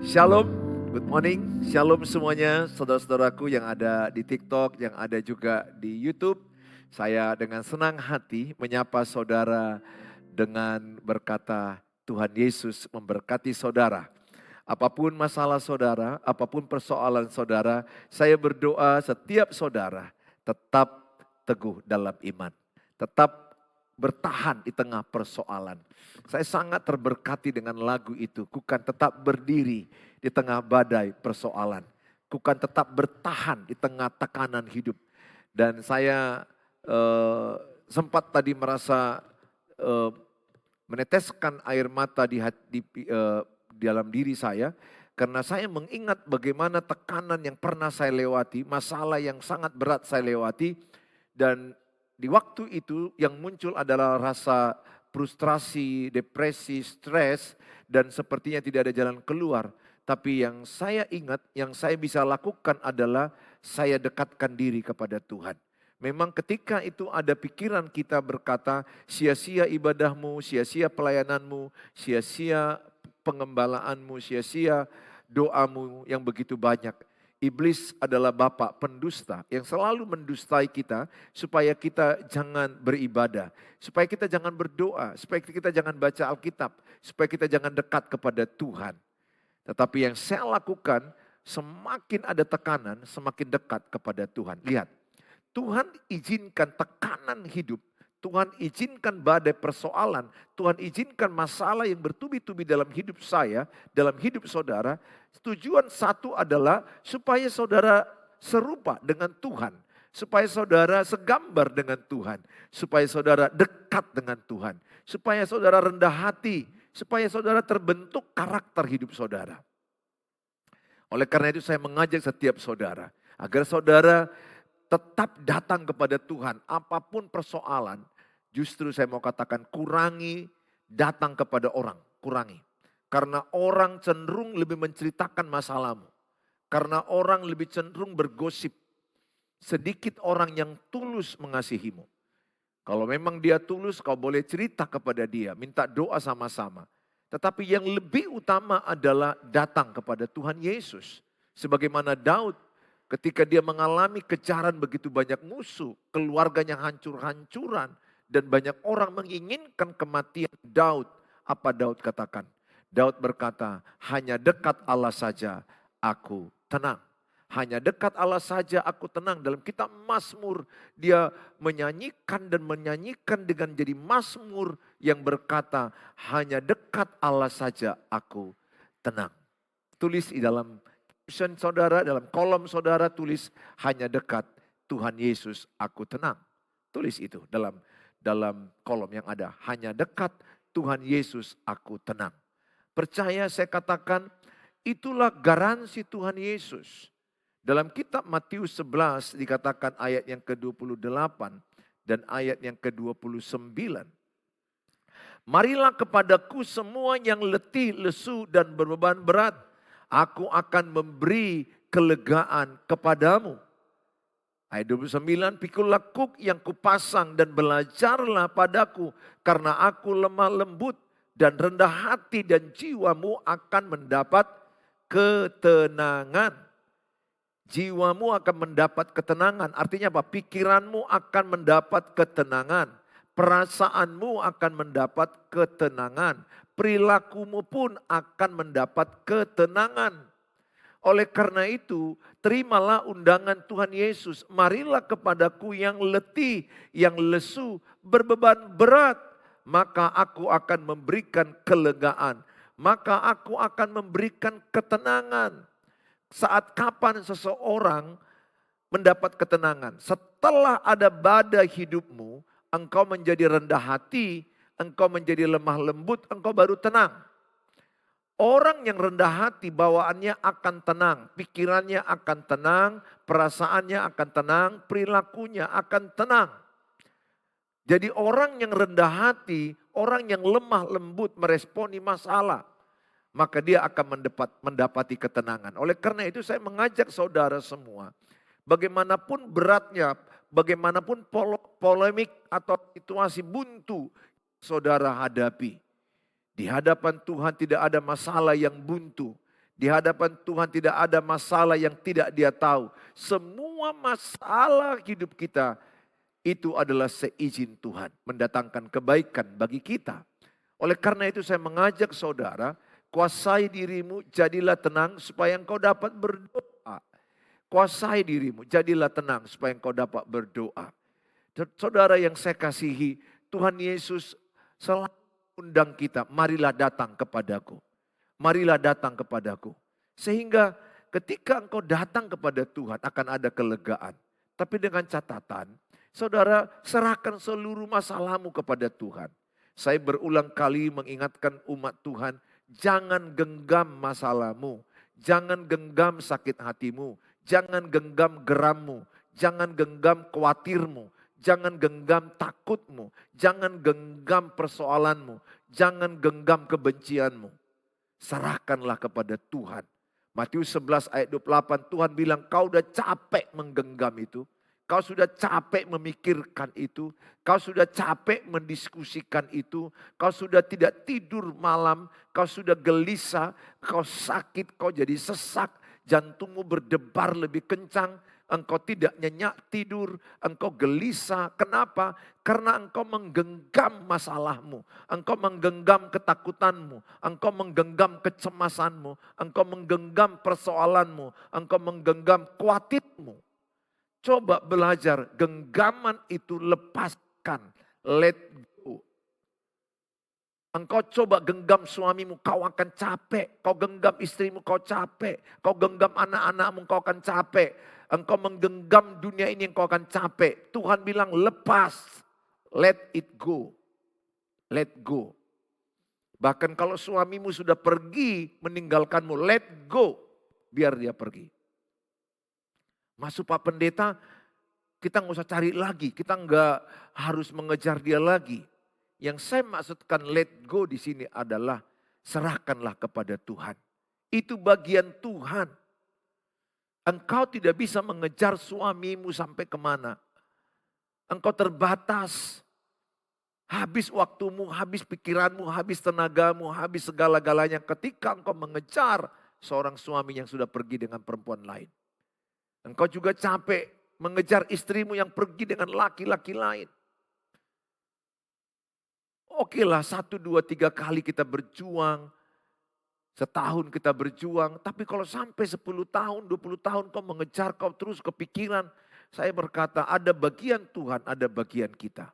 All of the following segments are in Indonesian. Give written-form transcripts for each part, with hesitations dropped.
Shalom, good morning, shalom semuanya saudara-saudaraku yang ada di TikTok, yang ada juga di YouTube. Saya dengan senang hati menyapa saudara dengan berkata Tuhan Yesus memberkati saudara. Apapun masalah saudara, apapun persoalan saudara, saya berdoa setiap saudara tetap teguh dalam iman. Tetap bertahan di tengah persoalan. Saya sangat terberkati dengan lagu itu. Kukan tetap berdiri di tengah badai persoalan. Kukan tetap bertahan di tengah tekanan hidup. Dan saya sempat tadi merasa meneteskan air mata di dalam diri saya. Karena saya mengingat bagaimana tekanan yang pernah saya lewati, masalah yang sangat berat saya lewati. Dan di waktu itu yang muncul adalah rasa frustrasi, depresi, stres, dan sepertinya tidak ada jalan keluar. Tapi yang saya ingat, yang saya bisa lakukan adalah saya dekatkan diri kepada Tuhan. Memang ketika itu ada pikiran kita berkata, sia-sia ibadahmu, sia-sia pelayananmu, sia-sia pengembalaanmu, sia-sia doamu yang begitu banyak. Iblis adalah bapak pendusta yang selalu mendustai kita supaya kita jangan beribadah, supaya kita jangan berdoa, supaya kita jangan baca Alkitab, supaya kita jangan dekat kepada Tuhan. Tetapi yang saya lakukan, semakin ada tekanan, semakin dekat kepada Tuhan. Lihat, Tuhan izinkan tekanan hidup, Tuhan izinkan badai persoalan, Tuhan izinkan masalah yang bertubi-tubi dalam hidup saya, dalam hidup saudara. Tujuan satu adalah supaya saudara serupa dengan Tuhan. Supaya saudara segambar dengan Tuhan. Supaya saudara dekat dengan Tuhan. Supaya saudara rendah hati. Supaya saudara terbentuk karakter hidup saudara. Oleh karena itu saya mengajak setiap saudara. Agar saudara tetap datang kepada Tuhan. Apapun persoalan. Justru saya mau katakan kurangi datang kepada orang. Kurangi. Karena orang cenderung lebih menceritakan masalahmu. Karena orang lebih cenderung bergosip. Sedikit orang yang tulus mengasihimu. Kalau memang dia tulus, kau boleh cerita kepada dia. Minta doa sama-sama. Tetapi yang lebih utama adalah datang kepada Tuhan Yesus. Sebagaimana Daud ketika dia mengalami kejaran begitu banyak musuh. Keluarganya hancur-hancuran. Dan banyak orang menginginkan kematian Daud. Apa Daud katakan? Daud berkata, hanya dekat Allah saja aku tenang. Hanya dekat Allah saja aku tenang. Dalam kitab Mazmur dia menyanyikan dan menyanyikan dengan jadi Mazmur yang berkata, hanya dekat Allah saja aku tenang. Tulis di dalam caption saudara, dalam kolom saudara tulis, hanya dekat Tuhan Yesus aku tenang. Tulis itu dalam kolom yang ada. Hanya dekat Tuhan Yesus aku tenang. Percaya saya katakan itulah garansi Tuhan Yesus. Dalam kitab Matius 11 dikatakan ayat yang ke-28 dan ayat yang ke-29. Marilah kepadaku semua yang letih, lesu dan berbeban berat. Aku akan memberi kelegaan kepadamu. Ayat 29, pikulah kuk yang kupasang dan belajarlah padaku. Karena aku lemah lembut dan rendah hati dan jiwamu akan mendapat ketenangan. Jiwamu akan mendapat ketenangan. Artinya apa? Pikiranmu akan mendapat ketenangan. Perasaanmu akan mendapat ketenangan. Perilakumu pun akan mendapat ketenangan. Oleh karena itu, terimalah undangan Tuhan Yesus. Marilah kepadaku yang letih, yang lesu, berbeban berat. Maka aku akan memberikan kelegaan. Maka aku akan memberikan ketenangan. Saat kapan seseorang mendapat ketenangan? Setelah ada badai hidupmu, engkau menjadi rendah hati, engkau menjadi lemah lembut, engkau baru tenang. Orang yang rendah hati bawaannya akan tenang, pikirannya akan tenang, perasaannya akan tenang, perilakunya akan tenang. Jadi orang yang rendah hati, orang yang lemah lembut meresponi masalah, maka dia akan mendapati ketenangan. Oleh karena itu saya mengajak saudara semua, bagaimanapun beratnya, bagaimanapun polemik atau situasi buntu saudara hadapi. Di hadapan Tuhan tidak ada masalah yang buntu. Di Di hadapan Tuhan tidak ada masalah yang tidak Dia tahu. Semua masalah hidup kita itu adalah seizin Tuhan, mendatangkan kebaikan bagi kita. Oleh karena itu saya mengajak saudara, kuasai dirimu, jadilah tenang supaya engkau dapat berdoa. Kuasai dirimu, jadilah tenang supaya engkau dapat berdoa. Saudara yang saya kasihi, Tuhan Yesus selalu undang kita, marilah datang kepadaku. Marilah datang kepadaku. Sehingga ketika engkau datang kepada Tuhan akan ada kelegaan. Tapi dengan catatan, saudara serahkan seluruh masalahmu kepada Tuhan. Saya berulang kali mengingatkan umat Tuhan, jangan genggam masalahmu. Jangan genggam sakit hatimu. Jangan genggam gerammu. Jangan genggam khawatirmu. Jangan genggam takutmu. Jangan genggam persoalanmu. Jangan genggam kebencianmu. Serahkanlah kepada Tuhan. Matius 11 ayat 28 Tuhan bilang kau udah capek menggenggam itu. Kau sudah capek memikirkan itu. Kau sudah capek mendiskusikan itu. Kau sudah tidak tidur malam. Kau sudah gelisah. Kau sakit. Kau jadi sesak. Jantungmu berdebar lebih kencang. Engkau tidak nyenyak tidur. Engkau gelisah. Kenapa? Karena engkau menggenggam masalahmu. Engkau menggenggam ketakutanmu. Engkau menggenggam kecemasanmu. Engkau menggenggam persoalanmu. Engkau menggenggam khawatirmu. Coba belajar genggaman itu lepaskan. Let go. Engkau coba genggam suamimu, kau akan capek. Kau genggam istrimu, kau capek. Kau genggam anak-anakmu, kau akan capek. Engkau menggenggam dunia ini, engkau akan capek. Tuhan bilang lepas. Let it go. Let go. Bahkan kalau suamimu sudah pergi meninggalkanmu, let go. Biar dia pergi. Masuk Pak Pendeta, kita nggak usah cari lagi. Kita nggak harus mengejar dia lagi. Yang saya maksudkan let go di sini adalah serahkanlah kepada Tuhan. Itu bagian Tuhan. Engkau tidak bisa mengejar suamimu sampai kemana. Engkau terbatas. Habis waktumu, habis pikiranmu, habis tenagamu, habis segala-galanya ketika engkau mengejar seorang suami yang sudah pergi dengan perempuan lain. Engkau juga capek mengejar istrimu yang pergi dengan laki-laki lain. Oke lah 1, 2, 3 kali kita berjuang. Setahun kita berjuang, tapi kalau sampai 10 tahun, 20 tahun kau mengejar, kau terus kepikiran. Saya berkata ada bagian Tuhan, ada bagian kita.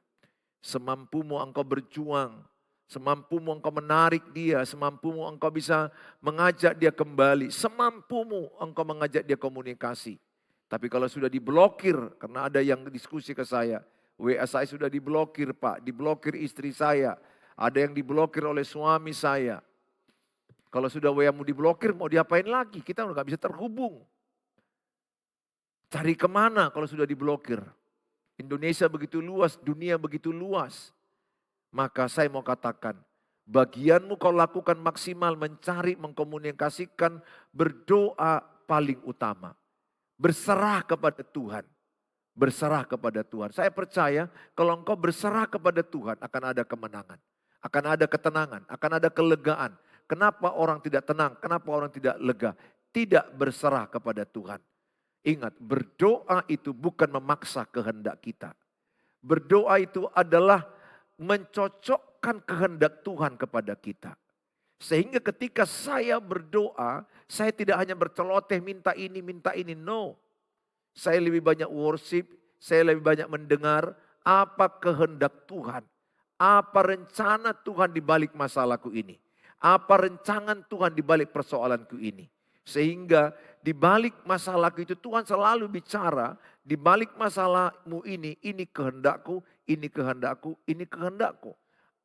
Semampumu engkau berjuang, semampumu engkau menarik dia, semampumu engkau bisa mengajak dia kembali, semampumu engkau mengajak dia komunikasi. Tapi kalau sudah diblokir, karena ada yang diskusi ke saya, WA saya sudah diblokir Pak, diblokir istri saya, ada yang diblokir oleh suami saya. Kalau sudah WA-mu diblokir, mau diapain lagi? Kita udah gak bisa terhubung. Cari kemana kalau sudah diblokir? Indonesia begitu luas, dunia begitu luas. Maka saya mau katakan, bagianmu kau lakukan maksimal mencari, mengkomunikasikan, berdoa paling utama. Berserah kepada Tuhan. Berserah kepada Tuhan. Saya percaya kalau engkau berserah kepada Tuhan akan ada kemenangan. Akan ada ketenangan, akan ada kelegaan. Kenapa orang tidak tenang? Kenapa orang tidak lega? Tidak berserah kepada Tuhan. Ingat, berdoa itu bukan memaksa kehendak kita. Berdoa itu adalah mencocokkan kehendak Tuhan kepada kita. Sehingga ketika saya berdoa, saya tidak hanya berceloteh minta ini, no. Saya lebih banyak worship, saya lebih banyak mendengar apa kehendak Tuhan. Apa rencana Tuhan di balik masalahku ini. Apa rencangan Tuhan di balik persoalanku ini. Sehingga di balik masalahku itu Tuhan selalu bicara. Di balik masalahmu ini kehendakku, ini kehendakku, ini kehendakku.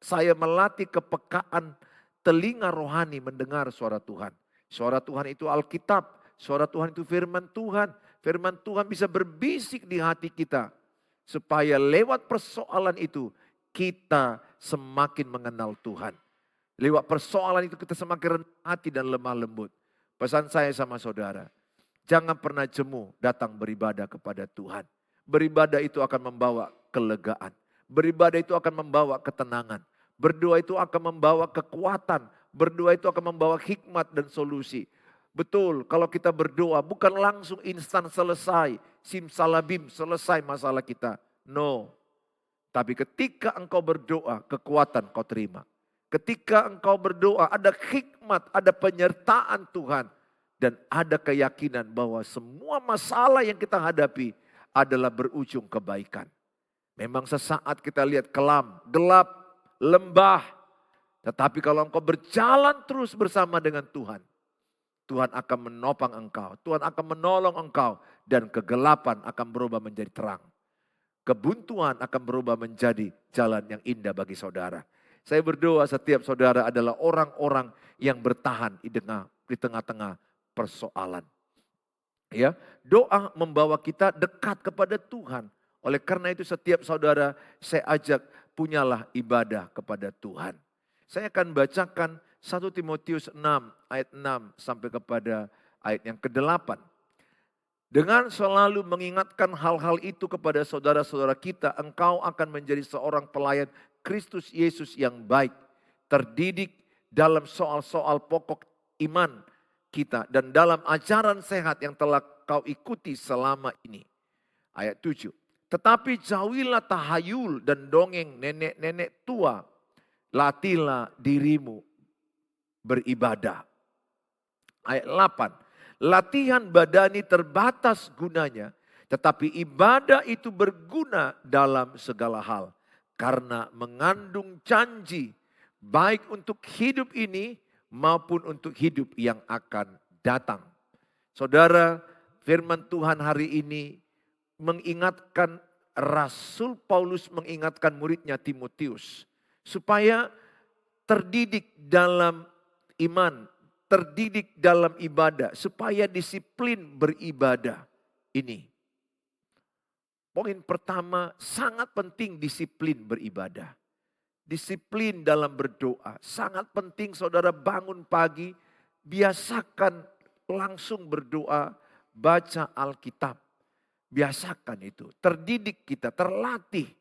Saya melatih kepekaan telinga rohani mendengar suara Tuhan. Suara Tuhan itu Alkitab, suara Tuhan itu firman Tuhan. Firman Tuhan bisa berbisik di hati kita. Supaya lewat persoalan itu kita semakin mengenal Tuhan. Lewat persoalan itu kita semakin rendah hati dan lemah lembut. Pesan saya sama saudara, jangan pernah jemu datang beribadah kepada Tuhan. Beribadah itu akan membawa kelegaan. Beribadah itu akan membawa ketenangan. Berdoa itu akan membawa kekuatan. Berdoa itu akan membawa hikmat dan solusi. Betul, kalau kita berdoa bukan langsung instan selesai, simsalabim selesai masalah kita. No. Tapi ketika engkau berdoa, kekuatan kau terima. Ketika engkau berdoa, ada hikmat, ada penyertaan Tuhan. Dan ada keyakinan bahwa semua masalah yang kita hadapi adalah berujung kebaikan. Memang sesaat kita lihat kelam, gelap, lembah. Tetapi kalau engkau berjalan terus bersama dengan Tuhan, Tuhan akan menopang engkau, Tuhan akan menolong engkau, dan kegelapan akan berubah menjadi terang. Kebuntuan akan berubah menjadi jalan yang indah bagi saudara. Saya berdoa setiap saudara adalah orang-orang yang bertahan di tengah-tengah persoalan. Ya, doa membawa kita dekat kepada Tuhan. Oleh karena itu setiap saudara saya ajak punyalah ibadah kepada Tuhan. Saya akan bacakan 1 Timotius 6 ayat 6 sampai kepada ayat yang ke-8. Dengan selalu mengingatkan hal-hal itu kepada saudara-saudara kita, engkau akan menjadi seorang pelayan Kristus Yesus yang baik, terdidik dalam soal-soal pokok iman kita dan dalam ajaran sehat yang telah kau ikuti selama ini. Ayat 7. Tetapi jauhilah tahayul dan dongeng nenek-nenek tua. Latihlah dirimu beribadah. Ayat 8. Latihan badani terbatas gunanya, tetapi ibadah itu berguna dalam segala hal. Karena mengandung janji baik untuk hidup ini maupun untuk hidup yang akan datang. Saudara, firman Tuhan hari ini mengingatkan, Rasul Paulus mengingatkan muridnya Timotius supaya terdidik dalam iman, terdidik dalam ibadah, supaya disiplin beribadah ini. Poin pertama, sangat penting disiplin beribadah. Disiplin dalam berdoa. Sangat penting saudara bangun pagi, biasakan langsung berdoa, baca Alkitab. Biasakan itu, terdidik kita, terlatih.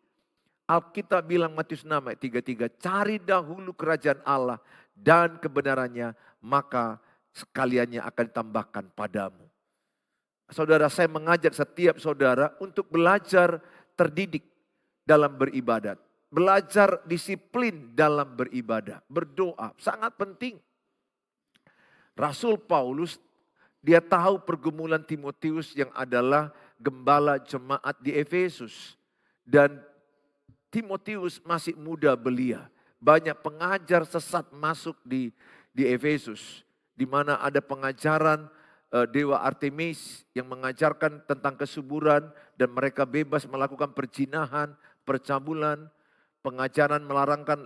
Alkitab bilang Matius 6 ayat 33, cari dahulu kerajaan Allah dan kebenarannya, maka sekaliannya akan ditambahkan padamu. Saudara, saya mengajak setiap saudara untuk belajar terdidik dalam beribadat. Belajar disiplin dalam beribadah. Berdoa, sangat penting. Rasul Paulus, dia tahu pergumulan Timotius yang adalah gembala jemaat di Efesus. Dan Timotius masih muda belia. Banyak pengajar sesat masuk di Efesus. Di mana ada pengajaran Dewa Artemis yang mengajarkan tentang kesuburan dan mereka bebas melakukan perzinahan, percabulan, pengajaran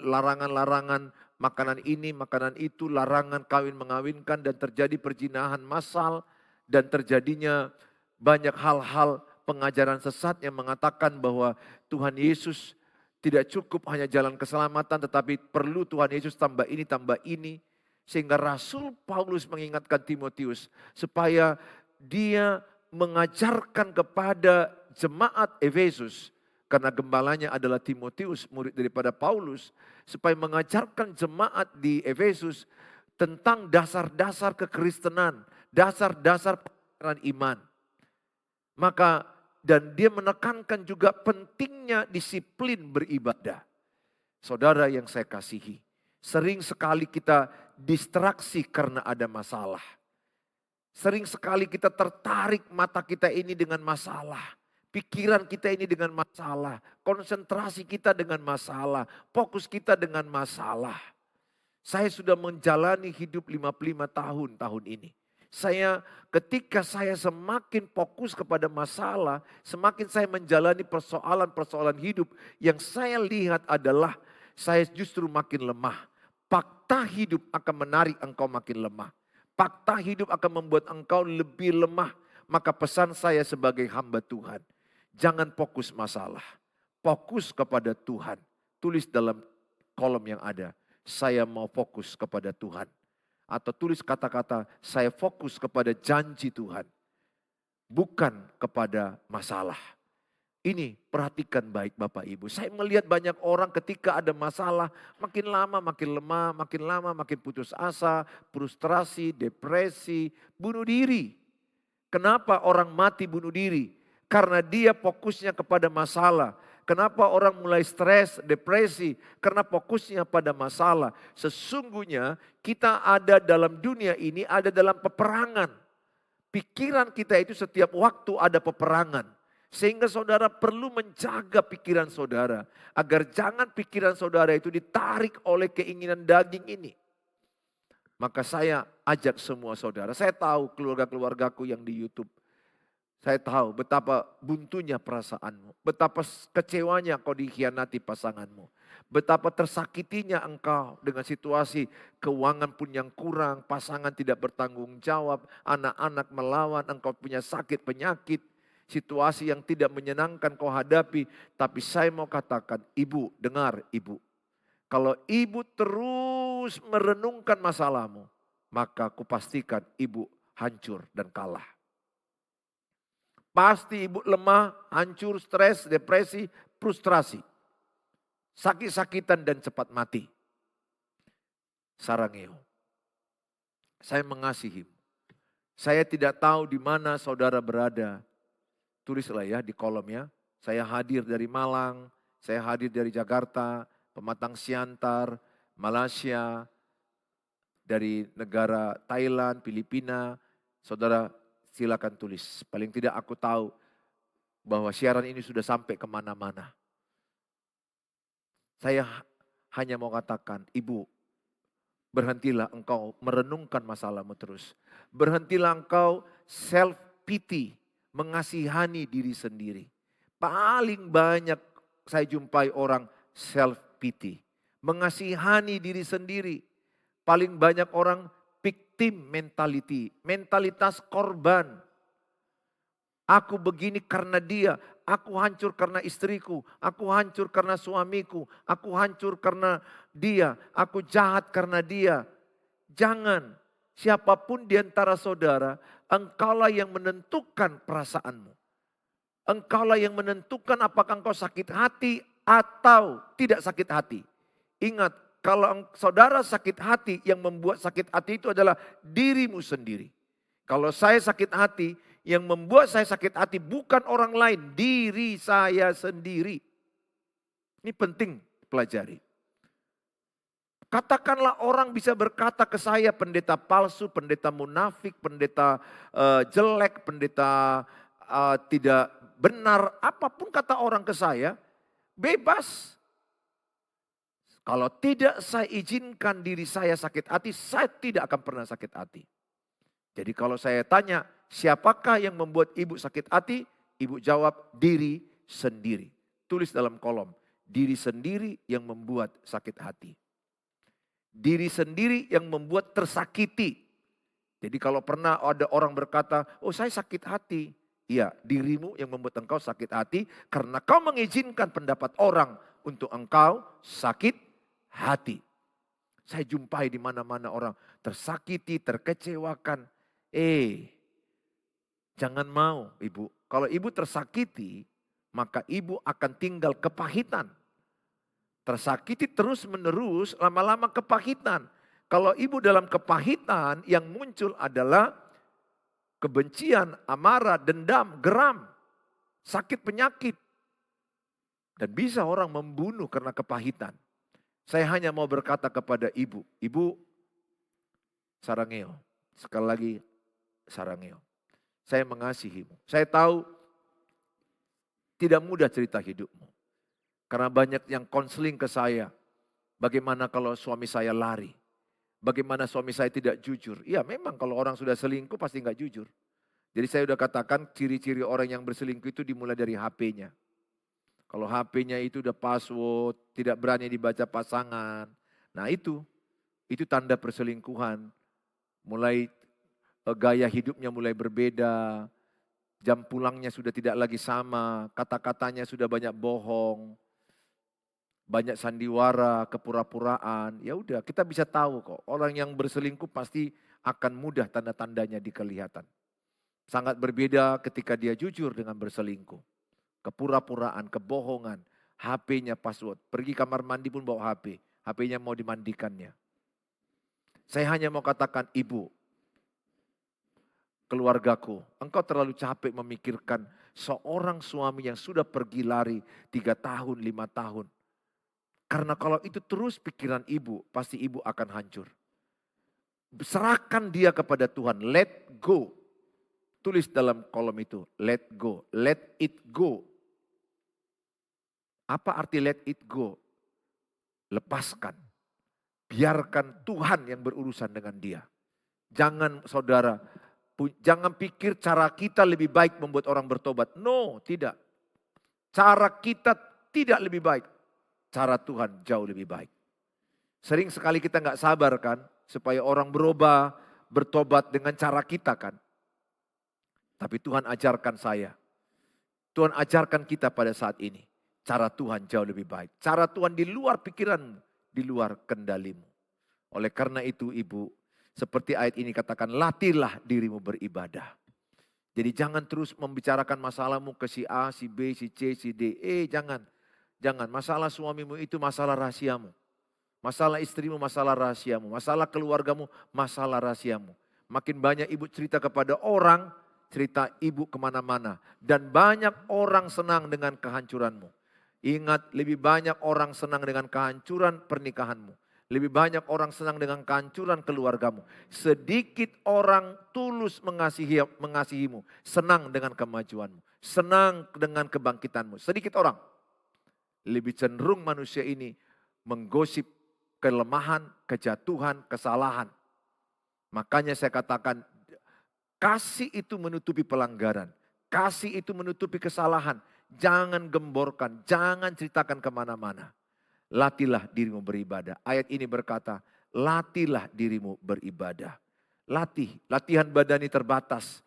larangan-larangan makanan ini, makanan itu, larangan kawin mengawinkan dan terjadi perzinahan massal dan terjadinya banyak hal-hal pengajaran sesat yang mengatakan bahwa Tuhan Yesus tidak cukup hanya jalan keselamatan tetapi perlu Tuhan Yesus tambah ini. Sehingga Rasul Paulus mengingatkan Timotius supaya dia mengajarkan kepada jemaat Efesus. Karena gembalanya adalah Timotius, murid daripada Paulus. Supaya mengajarkan jemaat di Efesus tentang dasar-dasar kekristenan, dasar-dasar pengajaran iman. Maka dan dia menekankan juga pentingnya disiplin beribadah. Saudara yang saya kasihi, sering sekali kita distraksi karena ada masalah. Sering sekali kita tertarik mata kita ini dengan masalah. Pikiran kita ini dengan masalah. Konsentrasi kita dengan masalah. Fokus kita dengan masalah. Saya sudah menjalani hidup 55 tahun ini. Ketika saya semakin fokus kepada masalah, semakin saya menjalani persoalan-persoalan hidup, yang saya lihat adalah saya justru makin lemah. Fakta hidup akan menarik engkau makin lemah. Fakta hidup akan membuat engkau lebih lemah. Maka pesan saya sebagai hamba Tuhan, jangan fokus masalah. Fokus kepada Tuhan. Tulis dalam kolom yang ada, saya mau fokus kepada Tuhan. Atau tulis kata-kata, saya fokus kepada janji Tuhan. Bukan kepada masalah. Ini perhatikan baik Bapak Ibu. Saya melihat banyak orang ketika ada masalah makin lama makin lemah, makin lama makin putus asa, frustrasi, depresi, bunuh diri. Kenapa orang mati bunuh diri? Karena dia fokusnya kepada masalah. Kenapa orang mulai stres, depresi? Karena fokusnya pada masalah. Sesungguhnya kita ada dalam dunia ini, ada dalam peperangan. Pikiran kita itu setiap waktu ada peperangan. Sehingga saudara perlu menjaga pikiran saudara. Agar jangan pikiran saudara itu ditarik oleh keinginan daging ini. Maka saya ajak semua saudara. Saya tahu keluarga-keluargaku yang di YouTube. Saya tahu betapa buntunya perasaanmu. Betapa kecewanya kau dikhianati pasanganmu. Betapa tersakitinya engkau dengan situasi keuangan pun yang kurang. Pasangan tidak bertanggung jawab. Anak-anak melawan. Engkau punya sakit penyakit. Situasi yang tidak menyenangkan kau hadapi. Tapi saya mau katakan, ibu, dengar ibu. Kalau ibu terus merenungkan masalahmu, maka kupastikan ibu hancur dan kalah. Pasti ibu lemah, hancur, stres, depresi, frustrasi. Sakit-sakitan dan cepat mati. Sarangeo. Saya mengasihimu. Saya tidak tahu di mana saudara berada. Tulislah ya di kolomnya. Saya hadir dari Malang, saya hadir dari Jakarta, Pematang Siantar, Malaysia, dari negara Thailand, Filipina. Saudara silakan tulis. Paling tidak aku tahu bahwa siaran ini sudah sampai kemana-mana. Saya hanya mau katakan, ibu, berhentilah engkau merenungkan masalahmu terus. Berhentilah engkau self-pity, mengasihani diri sendiri. Paling banyak saya jumpai orang self-pity, mengasihani diri sendiri. Paling banyak orang victim mentality, mentalitas korban. Aku begini karena dia, aku hancur karena istriku, aku hancur karena suamiku, aku hancur karena dia, aku jahat karena dia. Jangan, siapapun di antara saudara, engkaulah yang menentukan perasaanmu. Engkaulah yang menentukan apakah engkau sakit hati atau tidak sakit hati. Ingat, kalau saudara sakit hati, yang membuat sakit hati itu adalah dirimu sendiri. Kalau saya sakit hati, yang membuat saya sakit hati bukan orang lain, diri saya sendiri. Ini penting pelajari. Katakanlah orang bisa berkata ke saya pendeta palsu, pendeta munafik, pendeta jelek, pendeta tidak benar. Apapun kata orang ke saya, bebas. Kalau tidak saya izinkan diri saya sakit hati, saya tidak akan pernah sakit hati. Jadi kalau saya tanya, siapakah yang membuat ibu sakit hati? Ibu jawab, diri sendiri. Tulis dalam kolom, diri sendiri yang membuat sakit hati. Diri sendiri yang membuat tersakiti. Jadi kalau pernah ada orang berkata, oh saya sakit hati. Iya, dirimu yang membuat engkau sakit hati karena kau mengizinkan pendapat orang untuk engkau sakit hati. Saya jumpai di mana-mana orang tersakiti, terkecewakan. Jangan mau ibu. Kalau ibu tersakiti, maka ibu akan tinggal kepahitan. Tersakiti terus menerus, lama-lama kepahitan. Kalau ibu dalam kepahitan, yang muncul adalah kebencian, amarah, dendam, geram, sakit penyakit. Dan bisa orang membunuh karena kepahitan. Saya hanya mau berkata kepada ibu, ibu sarangeo, sekali lagi sarangeo. Saya mengasihimu. Saya tahu tidak mudah cerita hidupmu. Karena banyak yang konseling ke saya. Bagaimana kalau suami saya lari? Bagaimana suami saya tidak jujur? Iya memang kalau orang sudah selingkuh pasti nggak jujur. Jadi saya sudah katakan ciri-ciri orang yang berselingkuh itu dimulai dari HP-nya. Kalau HP-nya itu udah password, tidak berani dibaca pasangan. Nah itu tanda perselingkuhan. Mulai gaya hidupnya mulai berbeda, jam pulangnya sudah tidak lagi sama, kata-katanya sudah banyak bohong, banyak sandiwara, kepura-puraan. Ya udah, kita bisa tahu kok, orang yang berselingkuh pasti akan mudah tanda-tandanya dikelihatan. Sangat berbeda ketika dia jujur dengan berselingkuh. Kepura-puraan, kebohongan, HP-nya password. Pergi kamar mandi pun bawa HP. HP-nya mau dimandikannya. Saya hanya mau katakan, ibu, keluargaku, engkau terlalu capek memikirkan seorang suami yang sudah pergi lari 3 tahun, 5 tahun. Karena kalau itu terus pikiran ibu, pasti ibu akan hancur. Serahkan dia kepada Tuhan, let go. Tulis dalam kolom itu, let go, let it go. Apa arti let it go? Lepaskan. Biarkan Tuhan yang berurusan dengan dia. Jangan saudara, jangan pikir cara kita lebih baik membuat orang bertobat. No, tidak. Cara kita tidak lebih baik. Cara Tuhan jauh lebih baik. Sering sekali kita nggak sabar kan, supaya orang berubah, bertobat dengan cara kita kan. Tapi Tuhan ajarkan saya. Tuhan ajarkan kita pada saat ini. Cara Tuhan jauh lebih baik. Cara Tuhan di luar pikiranmu, di luar kendalimu. Oleh karena itu ibu, seperti ayat ini katakan, latihlah dirimu beribadah. Jadi jangan terus membicarakan masalahmu ke si A, si B, si C, si D. Jangan. Jangan, masalah suamimu itu masalah rahasiamu. Masalah istrimu masalah rahasiamu. Masalah keluargamu masalah rahasiamu. Makin banyak ibu cerita kepada orang, cerita ibu kemana-mana. Dan banyak orang senang dengan kehancuranmu. Ingat, lebih banyak orang senang dengan kehancuran pernikahanmu. Lebih banyak orang senang dengan kehancuran keluargamu. Sedikit orang tulus mengasihimu. Senang dengan kemajuanmu. Senang dengan kebangkitanmu. Sedikit orang. Lebih cenderung manusia ini menggosip kelemahan, kejatuhan, kesalahan. Makanya saya katakan, kasih itu menutupi pelanggaran. Kasih itu menutupi kesalahan. Jangan gemborkan, jangan ceritakan kemana-mana. Latihlah dirimu beribadah. Ayat ini berkata, latihlah dirimu beribadah. Latihan badani terbatas.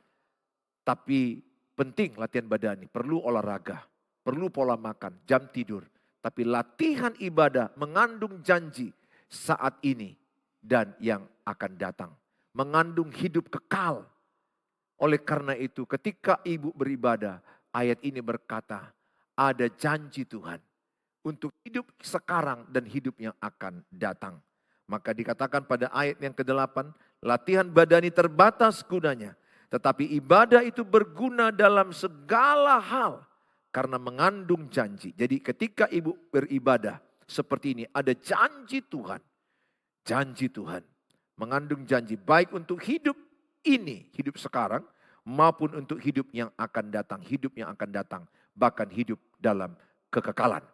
Tapi penting latihan badani, perlu olahraga, perlu pola makan, jam tidur. Tapi latihan ibadah mengandung janji saat ini dan yang akan datang. Mengandung hidup kekal. Oleh karena itu ketika ibu beribadah, ayat ini berkata, ada janji Tuhan untuk hidup sekarang dan hidup yang akan datang. Maka dikatakan pada ayat yang ke-8, latihan badani terbatas gunanya. Tetapi ibadah itu berguna dalam segala hal karena mengandung janji. Jadi ketika ibu beribadah seperti ini, ada janji Tuhan. Janji Tuhan mengandung janji baik untuk hidup ini, hidup sekarang, maupun untuk hidup yang akan datang, hidup yang akan datang, bahkan hidup dalam kekekalan.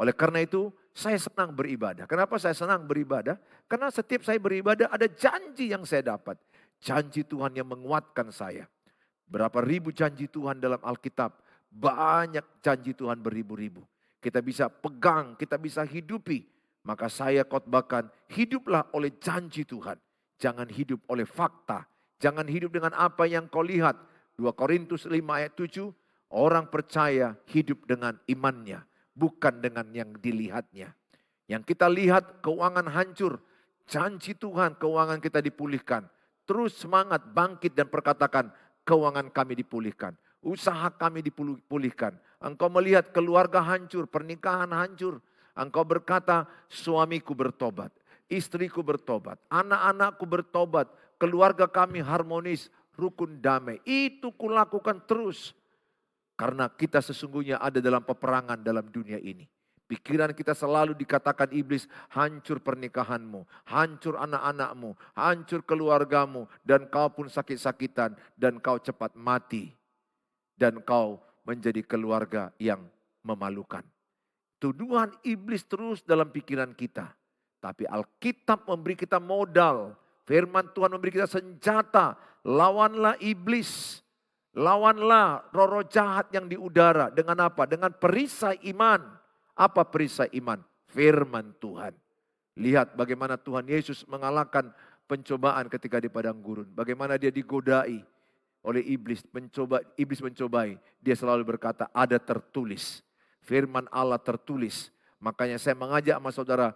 Oleh karena itu, saya senang beribadah. Kenapa saya senang beribadah? Karena setiap saya beribadah ada janji yang saya dapat. Janji Tuhan yang menguatkan saya. Berapa ribu janji Tuhan dalam Alkitab. Banyak janji Tuhan beribu-ribu. Kita bisa pegang, kita bisa hidupi. Maka saya khotbahkan, hiduplah oleh janji Tuhan. Jangan hidup oleh fakta. Jangan hidup dengan apa yang kau lihat. 2 Korintus 5 ayat 7, orang percaya hidup dengan imannya. Bukan dengan yang dilihatnya. Yang kita lihat keuangan hancur. Janji Tuhan keuangan kita dipulihkan. Terus semangat bangkit dan perkatakan keuangan kami dipulihkan. Usaha kami dipulihkan. Engkau melihat keluarga hancur, pernikahan hancur. Engkau berkata suamiku bertobat, istriku bertobat, anak-anakku bertobat. Keluarga kami harmonis, rukun damai. Itu kulakukan terus. Karena kita sesungguhnya ada dalam peperangan dalam dunia ini. Pikiran kita selalu dikatakan iblis, hancur pernikahanmu, hancur anak-anakmu, hancur keluargamu, dan kau pun sakit-sakitan, dan kau cepat mati. Dan kau menjadi keluarga yang memalukan. Tuduhan iblis terus dalam pikiran kita. Tapi Alkitab memberi kita modal. Firman Tuhan memberi kita senjata. Lawanlah iblis. Lawanlah roh-roh jahat yang di udara. Dengan apa? Dengan perisai iman. Apa perisai iman? Firman Tuhan. Lihat bagaimana Tuhan Yesus mengalahkan pencobaan ketika di padang gurun. Bagaimana dia digodai oleh iblis. Iblis mencobai. Dia selalu berkata ada tertulis. Firman Allah tertulis. Makanya saya mengajak sama saudara.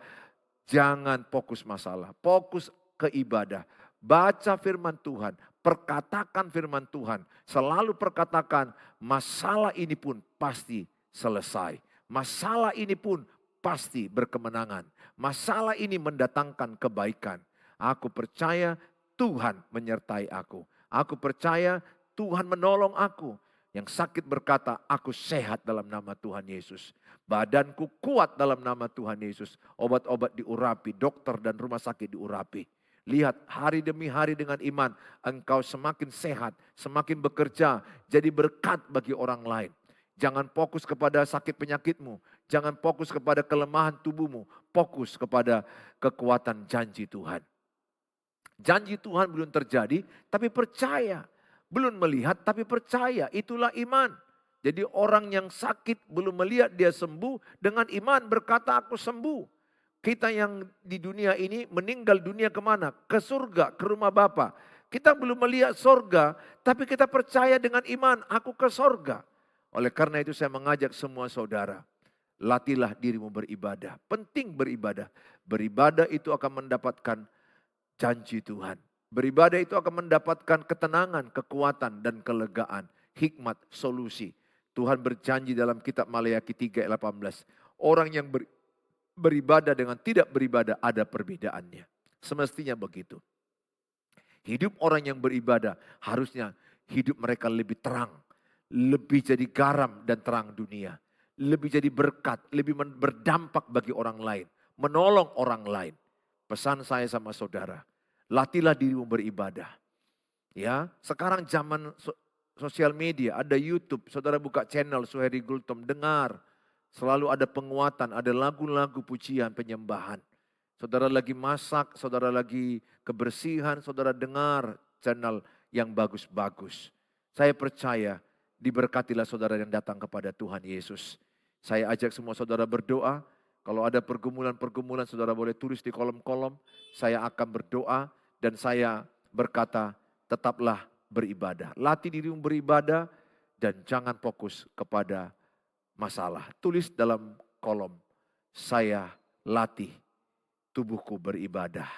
Jangan fokus masalah. Fokus ke ibadah. Baca firman Tuhan. perkatakan firman Tuhan. Selalu perkatakan masalah ini pun pasti selesai. Masalah ini pun pasti berkemenangan. Masalah ini mendatangkan kebaikan. Aku percaya Tuhan menyertai aku. Aku percaya Tuhan menolong aku. Yang sakit berkata, aku sehat dalam nama Tuhan Yesus. Badanku kuat dalam nama Tuhan Yesus. Obat-obat diurapi, dokter dan rumah sakit diurapi. Lihat hari demi hari dengan iman, engkau semakin sehat, semakin bekerja, jadi berkat bagi orang lain. Jangan fokus kepada sakit penyakitmu, jangan fokus kepada kelemahan tubuhmu, fokus kepada kekuatan janji Tuhan. Janji Tuhan belum terjadi, tapi percaya. Belum melihat tapi percaya, itulah iman. Jadi orang yang sakit belum melihat dia sembuh, dengan iman berkata aku sembuh. Kita yang di dunia ini meninggal dunia kemana? Ke surga, ke rumah Bapa. Kita belum melihat surga, tapi kita percaya dengan iman, aku ke surga. Oleh karena itu saya mengajak semua saudara, latihlah dirimu beribadah. Penting beribadah. Beribadah itu akan mendapatkan janji Tuhan. Beribadah itu akan mendapatkan ketenangan, kekuatan, dan kelegaan. Hikmat, solusi. Tuhan berjanji dalam kitab Maleakhi 3 ayat 18. Orang yang beribadah dengan tidak beribadah ada perbedaannya. Semestinya begitu. Hidup orang yang beribadah harusnya hidup mereka lebih terang. Lebih jadi garam dan terang dunia. Lebih jadi berkat, lebih berdampak bagi orang lain. Menolong orang lain. Pesan saya sama saudara. Latihlah dirimu beribadah. Ya, sekarang zaman sosial media, ada YouTube, saudara buka channel Suheri Gultom, dengar. Selalu ada penguatan, ada lagu-lagu pujian, penyembahan. Saudara lagi masak, saudara lagi kebersihan, saudara dengar channel yang bagus-bagus. Saya percaya diberkatilah saudara yang datang kepada Tuhan Yesus. Saya ajak semua saudara berdoa. Kalau ada pergumulan-pergumulan saudara boleh tulis di kolom-kolom. Saya akan berdoa dan saya berkata tetaplah beribadah. Latih dirimu beribadah dan jangan fokus kepada masalah. Tulis dalam kolom, saya latih tubuhku beribadah.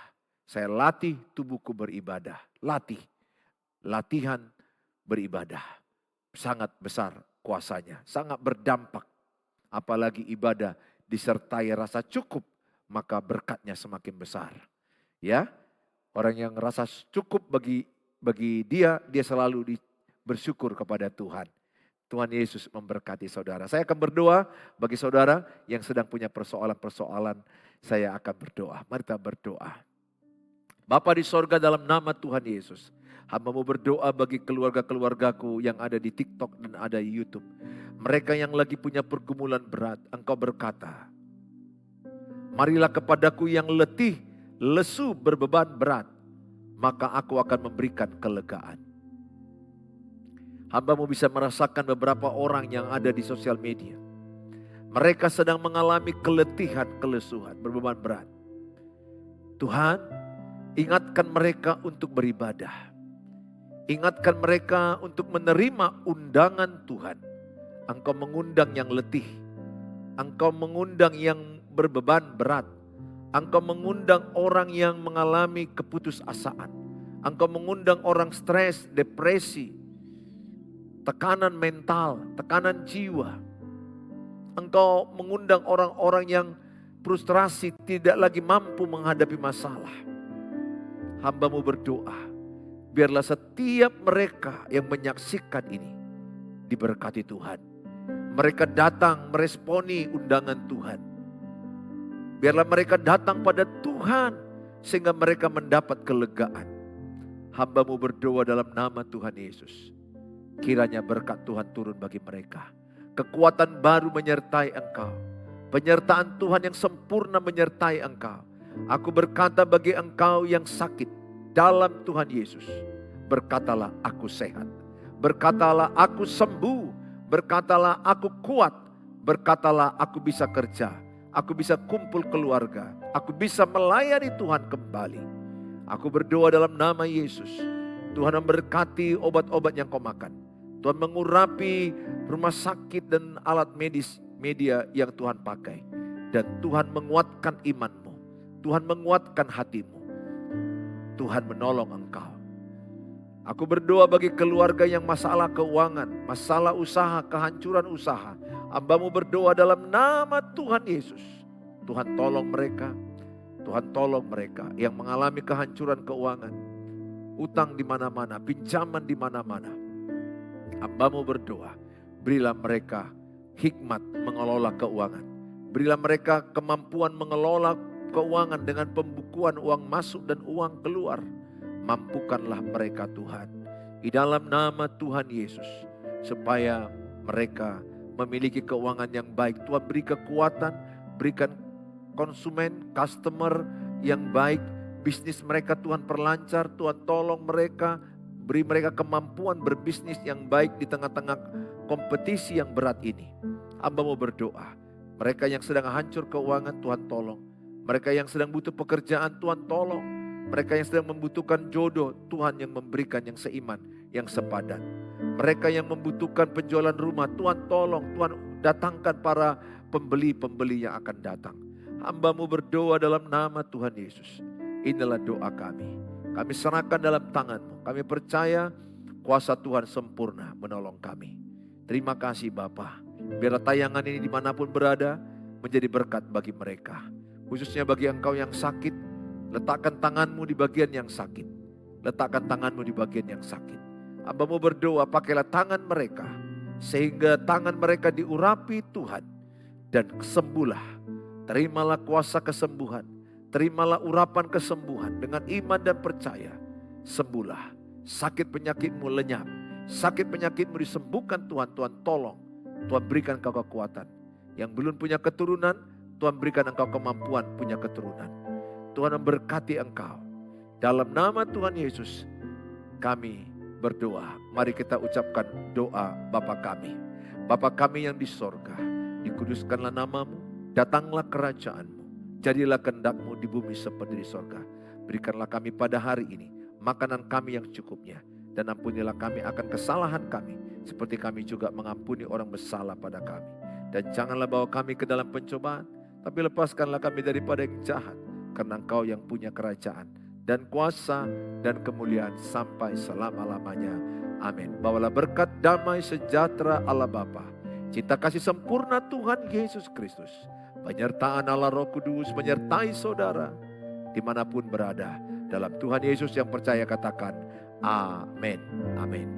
Saya latih tubuhku beribadah. Latih, latihan beribadah. Sangat besar kuasanya, sangat berdampak. Apalagi ibadah disertai rasa cukup, maka berkatnya semakin besar. Ya, orang yang rasa cukup bagi dia selalu bersyukur kepada Tuhan. Tuhan Yesus memberkati saudara. Saya akan berdoa bagi saudara yang sedang punya persoalan-persoalan. Saya akan berdoa. Mari kita berdoa. Bapa di sorga, dalam nama Tuhan Yesus, hamba-Mu berdoa bagi keluarga-keluargaku yang ada di TikTok dan ada di YouTube. Mereka yang lagi punya pergumulan berat, Engkau berkata, marilah kepadaku yang letih, lesu, berbeban berat, maka aku akan memberikan kelegaan. Hamba-Mu bisa merasakan beberapa orang yang ada di sosial media. Mereka sedang mengalami keletihan, kelesuhan, berbeban berat. Tuhan, ingatkan mereka untuk beribadah. Ingatkan mereka untuk menerima undangan Tuhan. Engkau mengundang yang letih. Engkau mengundang yang berbeban berat. Engkau mengundang orang yang mengalami keputusasaan. Engkau mengundang orang stres, depresi, tekanan mental, tekanan jiwa. Engkau mengundang orang-orang yang frustrasi, tidak lagi mampu menghadapi masalah. Hamba-Mu berdoa, biarlah setiap mereka yang menyaksikan ini diberkati Tuhan. Mereka datang meresponi undangan Tuhan. Biarlah mereka datang pada Tuhan sehingga mereka mendapat kelegaan. Hamba-Mu berdoa dalam nama Tuhan Yesus. Kiranya berkat Tuhan turun bagi mereka. Kekuatan baru menyertai Engkau. Penyertaan Tuhan yang sempurna menyertai Engkau. Aku berkata bagi engkau yang sakit dalam Tuhan Yesus, berkatalah aku sehat. Berkatalah aku sembuh. Berkatalah aku kuat. Berkatalah aku bisa kerja. Aku bisa kumpul keluarga. Aku bisa melayani Tuhan kembali. Aku berdoa dalam nama Yesus. Tuhan memberkati obat-obat yang kau makan. Tuhan mengurapi rumah sakit dan alat medis media yang Tuhan pakai. Dan Tuhan menguatkan imanmu. Tuhan menguatkan hatimu. Tuhan menolong engkau. Aku berdoa bagi keluarga yang masalah keuangan, masalah usaha, kehancuran usaha. Hamba-Mu berdoa dalam nama Tuhan Yesus. Tuhan tolong mereka, Tuhan tolong mereka yang mengalami kehancuran keuangan. Utang di mana-mana, pinjaman di mana-mana. Hamba-Mu berdoa, berilah mereka hikmat mengelola keuangan. Berilah mereka kemampuan mengelola keuangan dengan pembukuan uang masuk dan uang keluar. Mampukanlah mereka Tuhan, di dalam nama Tuhan Yesus, supaya mereka memiliki keuangan yang baik. Tuhan beri kekuatan, berikan konsumen, customer yang baik. Bisnis mereka Tuhan perlancar, Tuhan tolong mereka, beri mereka kemampuan berbisnis yang baik di tengah-tengah kompetisi yang berat ini. Hamba-Mu berdoa, mereka yang sedang hancur keuangan Tuhan tolong. Mereka yang sedang butuh pekerjaan Tuhan tolong. Mereka yang sedang membutuhkan jodoh, Tuhan yang memberikan yang seiman, yang sepadan. Mereka yang membutuhkan penjualan rumah, Tuhan tolong. Tuhan datangkan para pembeli-pembeli yang akan datang. Hamba-Mu berdoa dalam nama Tuhan Yesus. Inilah doa kami. Kami serahkan dalam tangan-Mu. Kami percaya kuasa Tuhan sempurna menolong kami. Terima kasih Bapa. Biarlah tayangan ini dimanapun berada menjadi berkat bagi mereka. Khususnya bagi engkau yang sakit, letakkan tangan-Mu di bagian yang sakit. Letakkan tangan-Mu di bagian yang sakit. Hamba-Mu berdoa, pakailah tangan mereka, sehingga tangan mereka diurapi Tuhan. Dan sembuhlah. Terimalah kuasa kesembuhan. Terimalah urapan kesembuhan dengan iman dan percaya. Sembuhlah. Sakit penyakitmu lenyap. Sakit penyakitmu disembuhkan Tuhan. Tuhan tolong. Tuhan berikan engkau kekuatan. Yang belum punya keturunan, Tuhan berikan engkau kemampuan punya keturunan. Tuhan memberkati engkau. Dalam nama Tuhan Yesus kami berdoa. Mari kita ucapkan doa Bapa kami. Bapa kami yang di sorga, dikuduskanlah nama-Mu, datanglah kerajaan-Mu, jadilah kehendak-Mu di bumi seperti di sorga. Berikanlah kami pada hari ini makanan kami yang cukupnya, dan ampunilah kami akan kesalahan kami, seperti kami juga mengampuni orang bersalah pada kami. Dan janganlah bawa kami ke dalam pencobaan, tapi lepaskanlah kami daripada yang jahat. Karena Engkau yang punya kerajaan dan kuasa dan kemuliaan sampai selama-lamanya. Amin. Bawalah berkat damai sejahtera Allah Bapa, cinta kasih sempurna Tuhan Yesus Kristus, penyertaan Allah Roh Kudus menyertai saudara dimanapun berada. Dalam Tuhan Yesus yang percaya katakan amin. Amin.